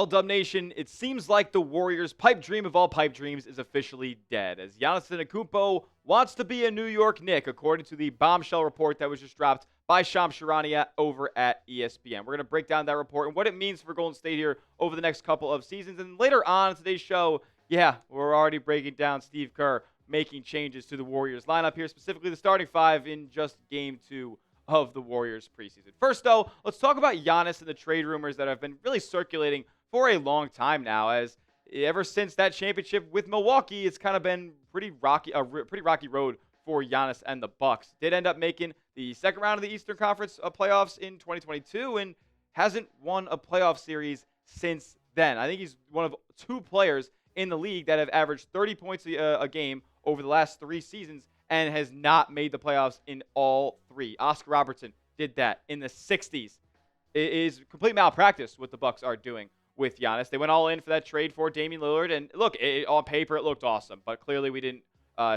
Well, Dub Nation, it seems like the Warriors' pipe dream of all pipe dreams is officially dead, as Giannis Antetokounmpo wants to be a New York Knick, according to the bombshell report that was just dropped by Charania over at ESPN. We're going to break down that report and what it means for Golden State here over the next couple of seasons. And later on in today's show, we're already breaking down Steve Kerr making changes to the Warriors lineup here, specifically the starting five in just Game 2 of the Warriors preseason. First, though, let's talk about Giannis and the trade rumors that have been really circulating for a long time now, as ever since that championship with Milwaukee, it's kind of been pretty rocky road for Giannis and the Bucks. Did end up making the second round of the Eastern Conference playoffs in 2022 and hasn't won a playoff series since then. I think he's one of two players in the league that have averaged 30 points a game over the last 3 seasons and has not made the playoffs in all 3. Oscar Robertson did that in the 60s. It is complete malpractice what the Bucks are doing with Giannis. They went all in for that trade for Damian Lillard, and look, on paper it looked awesome, but clearly we didn't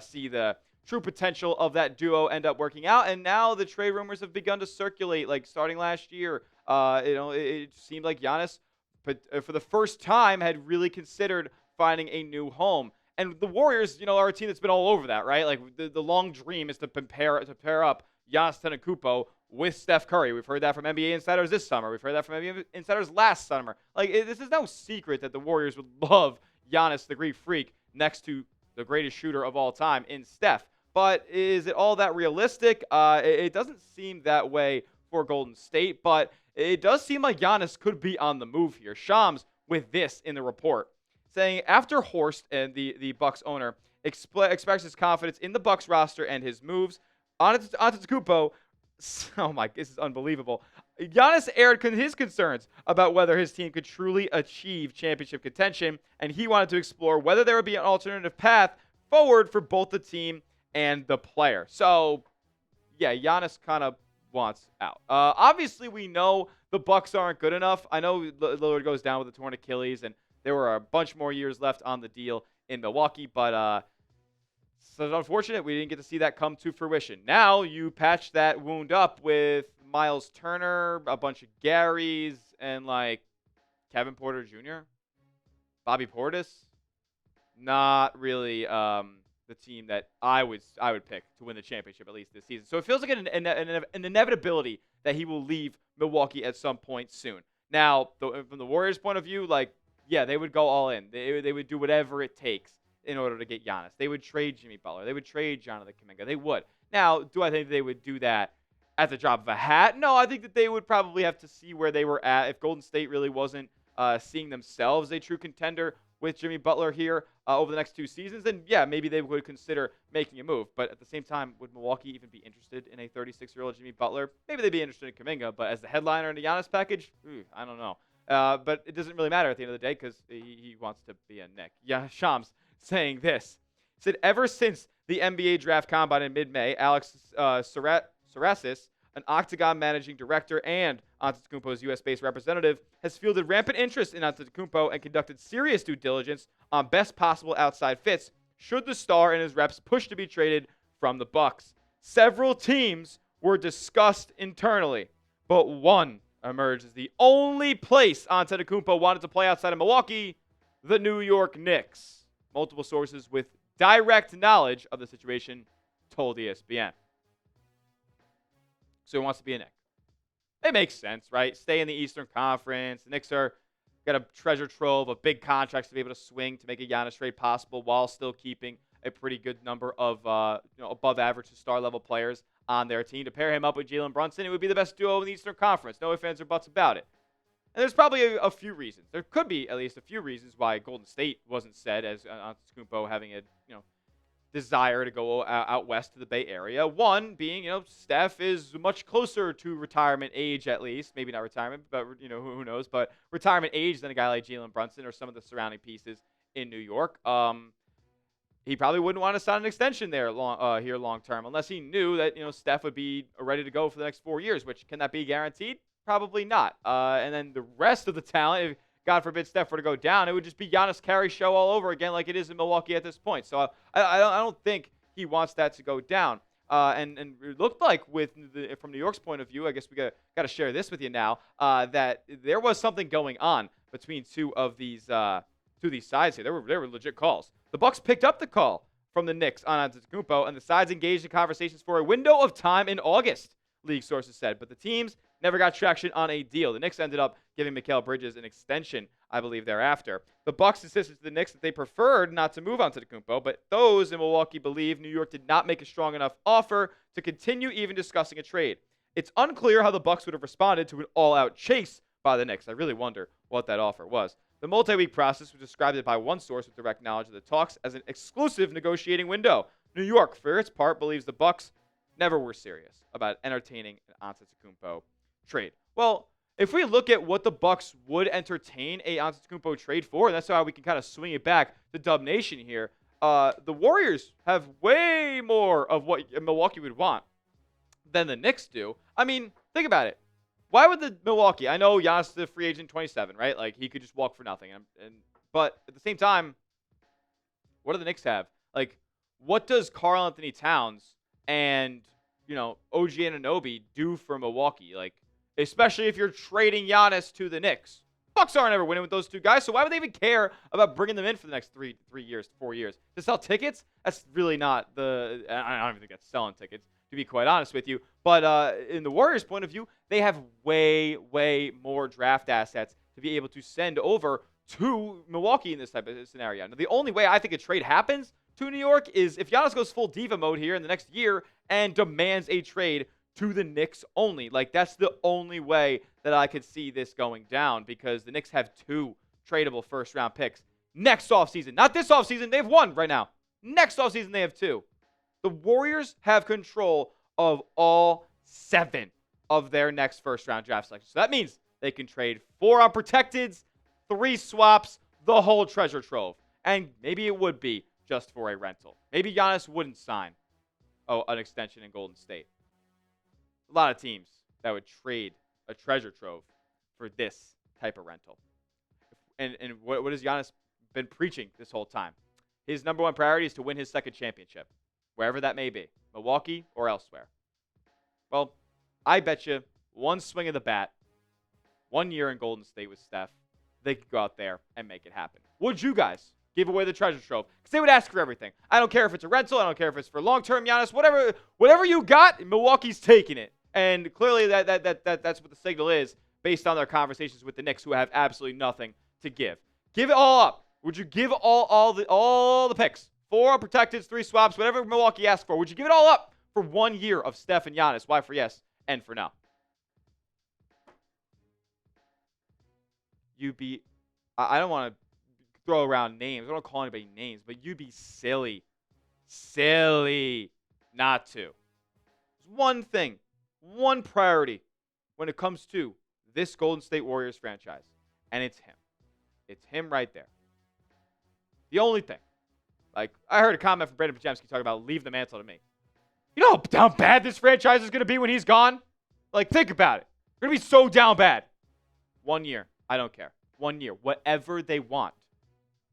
see the true potential of that duo end up working out, and now the trade rumors have begun to circulate, like starting last year. It seemed like Giannis, for the first time, had really considered finding a new home. And the Warriors, are a team that's been all over that, right? Like the long dream is to pair up Giannis Antetokounmpo with Steph Curry. We've heard that from NBA insiders this summer. We've heard that from NBA insiders last summer. This is no secret that the Warriors would love Giannis, the Greek Freak, next to the greatest shooter of all time in Steph. But is it all that realistic? It doesn't seem that way for Golden State, but it does seem like Giannis could be on the move here. Shams with this in the report, saying after Horst and the Bucks owner expresses his confidence in the Bucks roster and his moves, Antetokounmpo, this is unbelievable. Giannis aired his concerns about whether his team could truly achieve championship contention, and he wanted to explore whether there would be an alternative path forward for both the team and the player. So, Giannis kind of wants out. Obviously, we know the Bucks aren't good enough. I know Lillard goes down with a torn Achilles, and there were a bunch more years left on the deal in Milwaukee, but so it's unfortunate we didn't get to see that come to fruition. Now you patch that wound up with Miles Turner, a bunch of Garys, and Kevin Porter Jr., Bobby Portis. Not really the team that I would pick to win the championship at least this season. So it feels like an inevitability that he will leave Milwaukee at some point soon. Now, from the Warriors' point of view, they would go all in. They would do whatever it takes in order to get Giannis. They would trade Jimmy Butler. They would trade Jonathan Kuminga. They would. Now, do I think they would do that at the drop of a hat? No, I think that they would probably have to see where they were at. If Golden State really wasn't seeing themselves a true contender with Jimmy Butler here over the next 2 seasons, then maybe they would consider making a move. But at the same time, would Milwaukee even be interested in a 36-year-old Jimmy Butler? Maybe they'd be interested in Kuminga, but as the headliner in the Giannis package, I don't know. But it doesn't really matter at the end of the day because he wants to be a Knick. Yeah, Shams saying this. He said, ever since the NBA draft combine in mid-May, Alex Saratsis, an Octagon managing director and Antetokounmpo's U.S.-based representative, has fielded rampant interest in Antetokounmpo and conducted serious due diligence on best possible outside fits should the star and his reps push to be traded from the Bucks. Several teams were discussed internally, but one emerged as the only place Antetokounmpo wanted to play outside of Milwaukee, the New York Knicks. Multiple sources with direct knowledge of the situation told ESPN. So he wants to be a Knick. It makes sense, right? Stay in the Eastern Conference. The Knicks got a treasure trove of big contracts to be able to swing to make a Giannis trade possible while still keeping a pretty good number of above average to star level players on their team. To pair him up with Jalen Brunson, it would be the best duo in the Eastern Conference. No ifs, ands, or buts about it. And there's probably a few reasons. There could be at least a few reasons why Golden State wasn't said as Antetokounmpo having a desire to go out west to the Bay Area. One being, Steph is much closer to retirement age at least. Maybe not retirement, but who knows? But retirement age than a guy like Jalen Brunson or some of the surrounding pieces in New York. He probably wouldn't want to sign an extension there long term unless he knew that Steph would be ready to go for the next 4 years. Which, can that be guaranteed? Probably not. And then the rest of the talent, if God forbid Steph were to go down, it would just be Giannis Carey show all over again like it is in Milwaukee at this point. So I don't think he wants that to go down. And it looked like from New York's point of view, I guess we got to share this with you now, that there was something going on between two of these sides here. They were legit calls. The Bucks picked up the call from the Knicks on Antetokounmpo, and the sides engaged in conversations for a window of time in August, league sources said. But the teams never got traction on a deal. The Knicks ended up giving Mikal Bridges an extension, I believe, thereafter. The Bucks insisted to the Knicks that they preferred not to move on to Antetokounmpo, but those in Milwaukee believe New York did not make a strong enough offer to continue even discussing a trade. It's unclear how the Bucks would have responded to an all-out chase by the Knicks. I really wonder what that offer was. The multi-week process was described by one source with direct knowledge of the talks as an exclusive negotiating window. New York, for its part, believes the Bucks never were serious about entertaining an Antetokounmpo trade. Well, if we look at what the Bucks would entertain a Antetokounmpo trade for, and that's how we can kind of swing it back to Dub Nation here, the Warriors have way more of what Milwaukee would want than the Knicks do. I mean, think about it. Why would the Milwaukee? I know Giannis is the free agent 27, right? Like, he could just walk for nothing. But at the same time, what do the Knicks have? Like, what does Karl Anthony Towns and, OG Anunoby do for Milwaukee? Like, especially if you're trading Giannis to the Knicks. Bucks aren't ever winning with those two guys, so why would they even care about bringing them in for the next 3 years, 4 years? To sell tickets? That's really not I don't even think that's selling tickets, to be quite honest with you. But in the Warriors' point of view, they have way, way more draft assets to be able to send over to Milwaukee in this type of scenario. Now, the only way I think a trade happens to New York is if Giannis goes full diva mode here in the next year and demands a trade to the Knicks only. Like, that's the only way that I could see this going down, because the Knicks have 2 tradable first-round picks next offseason. Not this offseason. They have 1 right now. Next offseason, they have 2. The Warriors have control of all 7 of their next first-round draft selections. So that means they can trade 4 unprotecteds, 3 swaps, the whole treasure trove. And maybe it would be just for a rental. Maybe Giannis wouldn't sign an extension in Golden State. A lot of teams that would trade a treasure trove for this type of rental. And what has Giannis been preaching this whole time? His number 1 priority is to win his 2nd championship, wherever that may be, Milwaukee or elsewhere. Well, I bet you 1 swing of the bat, 1 year in Golden State with Steph, they could go out there and make it happen. Would you guys give away the treasure trove? Because they would ask for everything. I don't care if it's a rental. I don't care if it's for long-term Giannis. Whatever you got, Milwaukee's taking it. And clearly that's what the signal is based on their conversations with the Knicks, who have absolutely nothing to give. Give it all up. Would you give all the picks? 4 unprotected, 3 swaps, whatever Milwaukee asked for. Would you give it all up for 1 year of Steph and Giannis? Why for yes and for no? I don't want to throw around names. I don't call anybody names, but you'd be silly not to. There's one thing, one priority when it comes to this Golden State Warriors franchise, and it's him. It's him right there. The only thing. Like, I heard a comment from Brandon Pajemski talking about leave the mantle to me. You know how down bad this franchise is going to be when he's gone? Like, think about it. They're going to be so down bad. 1 year. I don't care. 1 year. Whatever they want.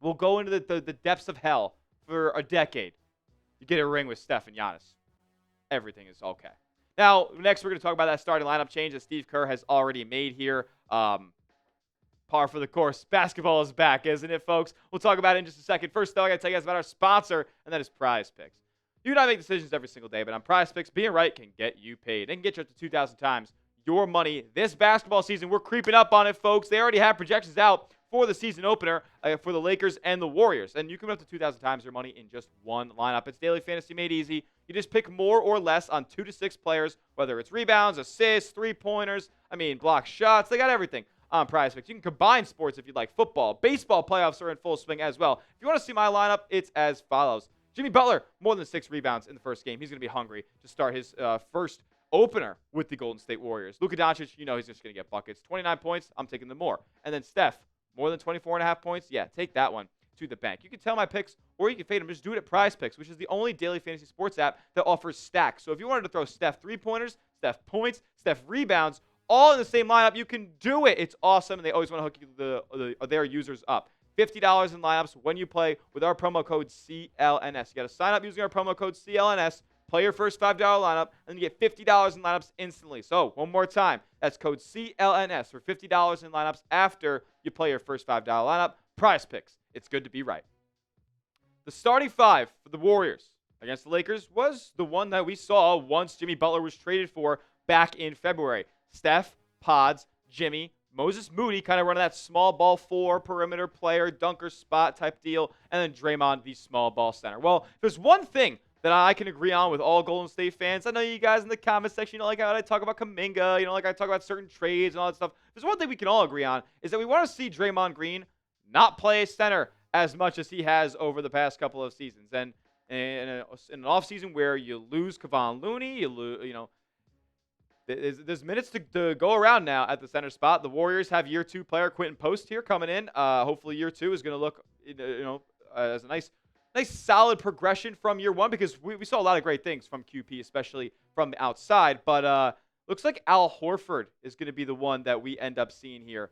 We'll go into the depths of hell for a decade. You get a ring with Steph and Giannis. Everything is okay. Now, next we're going to talk about that starting lineup change that Steve Kerr has already made here. Par for the course. Basketball is back, isn't it, folks? We'll talk about it in just a second. First, though, I got to tell you guys about our sponsor, and that is Prize Picks. You and I make decisions every single day, but on Prize Picks, being right can get you paid. They can get you up to 2,000 times your money this basketball season. We're creeping up on it, folks. They already have projections out for the season opener for the Lakers and the Warriors. And you can win up to 2,000 times your money in just one lineup. It's daily fantasy made easy. You just pick more or less on 2 to 6 players, whether it's rebounds, assists, three-pointers, block shots. They got everything on Prize Picks. You can combine sports if you'd like. Football, baseball playoffs are in full swing as well. If you want to see my lineup, it's as follows. Jimmy Butler, more than 6 rebounds in the first game. He's going to be hungry to start his first opener with the Golden State Warriors. Luka Doncic, he's just going to get buckets. 29 points, I'm taking the more. And then Steph, more than 24.5 points. Yeah, take that one to the bank. You can tell my picks, or you can fade them. Just do it at Prize Picks, which is the only daily fantasy sports app that offers stacks. So if you wanted to throw Steph 3-pointers, Steph points, Steph rebounds, all in the same lineup, you can do it. It's awesome, and they always want to hook their users up. $50 in lineups when you play with our promo code CLNS. You got to sign up using our promo code CLNS. Play your first $5 lineup, and you get $50 in lineups instantly. So, one more time. That's code CLNS for $50 in lineups after you play your first $5 lineup. Prize Picks. It's good to be right. The starting five for the Warriors against the Lakers was the one that we saw once Jimmy Butler was traded for back in February. Steph, Pods, Jimmy, Moses Moody kind of running that small ball 4 perimeter player, dunker spot type deal, and then Draymond, the small ball center. Well, there's one thing that I can agree on with all Golden State fans. I know you guys in the comment section, like how I talk about Kuminga, like I talk about certain trades and all that stuff. There's one thing we can all agree on is that we want to see Draymond Green not play center as much as he has over the past couple of seasons. And in an offseason where you lose Kevon Looney, there's minutes to go around now at the center spot. The Warriors have year 2 player Quentin Post here coming in. Hopefully year 2 is going to look, as a nice solid progression from year 1, because we saw a lot of great things from QP, especially from the outside. But looks like Al Horford is going to be the one that we end up seeing here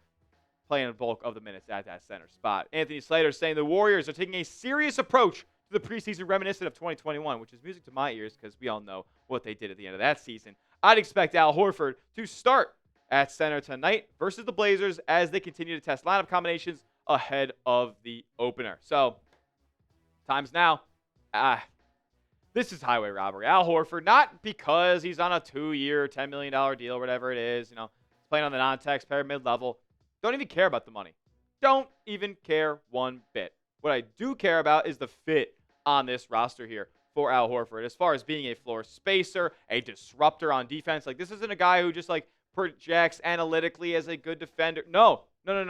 playing the bulk of the minutes at that center spot. Anthony Slater saying the Warriors are taking a serious approach to the preseason reminiscent of 2021, which is music to my ears because we all know what they did at the end of that season. I'd expect Al Horford to start at center tonight versus the Blazers as they continue to test lineup combinations ahead of the opener. So, time's now. This is highway robbery. Al Horford, not because he's on a 2-year, $10 million deal or whatever it is, playing on the non-taxpayer mid-level. Don't even care about the money. Don't even care one bit. What I do care about is the fit on this roster here for Al Horford. As far as being a floor spacer, a disruptor on defense, this isn't a guy who just projects analytically as a good defender. No.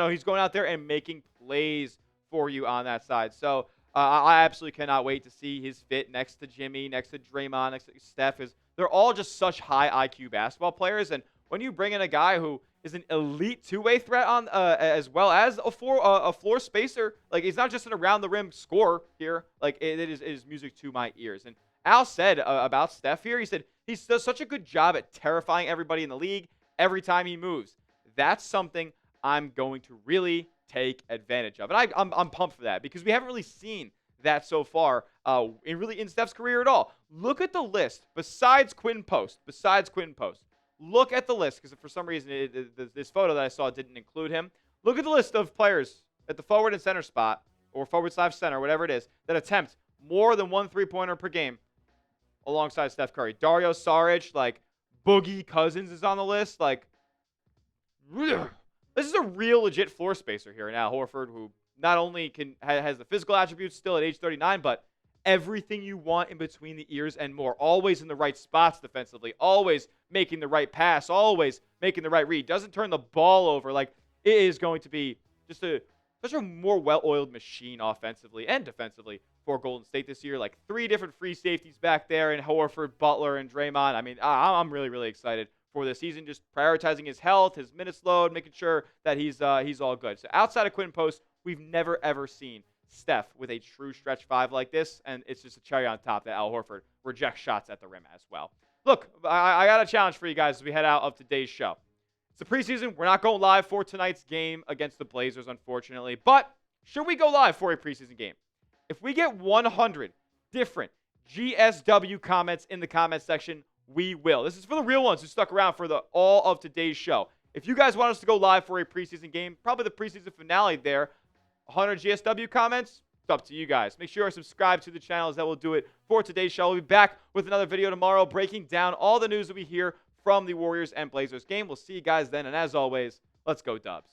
He's going out there and making plays for you on that side. So I absolutely cannot wait to see his fit next to Jimmy, next to Draymond, next to Steph. They're all just such high IQ basketball players, and when you bring in a guy who is an elite two-way threat on, as well as a floor spacer, he's not just an around-the-rim scorer here. It is music to my ears. And Al said about Steph here, he said he does such a good job at terrifying everybody in the league every time he moves. That's something I'm going to really take advantage of. And I'm pumped for that because we haven't really seen that so far in Steph's career at all. Look at the list besides Quentin Post. Look at the list, because for some reason this photo that I saw didn't include him. Look at the list of players at the forward and center spot, or forward/center, whatever it is, that attempt more than 1 3-pointer per game alongside Steph Curry. Dario Saric, Boogie Cousins is on the list. This is a real legit floor spacer here in Al Horford, who not only has the physical attributes still at age 39, but everything you want in between the ears and more. Always in the right spots defensively. Always making the right pass. Always making the right read. Doesn't turn the ball over. It is going to be just such a more well-oiled machine offensively and defensively for Golden State this year. 3 different free safeties back there in Horford, Butler, and Draymond. I mean, I'm really, really excited for this season. Just prioritizing his health, his minutes load, making sure that he's all good. So outside of Quentin Post, we've never, ever seen Steph with a true stretch 5 like this, and it's just a cherry on top that Al Horford rejects shots at the rim as well. Look, I got a challenge for you guys as we head out of today's show. It's the preseason. We're not going live for tonight's game against the Blazers, unfortunately, but should we go live for a preseason game? If we get 100 different GSW comments in the comment section, we will. This is for the real ones who stuck around for all of today's show. If you guys want us to go live for a preseason game, probably the preseason finale there, 100 GSW comments, it's up to you guys. Make sure you subscribe to the channels. That will do it for today's show. We'll be back with another video tomorrow breaking down all the news that we hear from the Warriors and Blazers game. We'll see you guys then. And as always, let's go Dubs.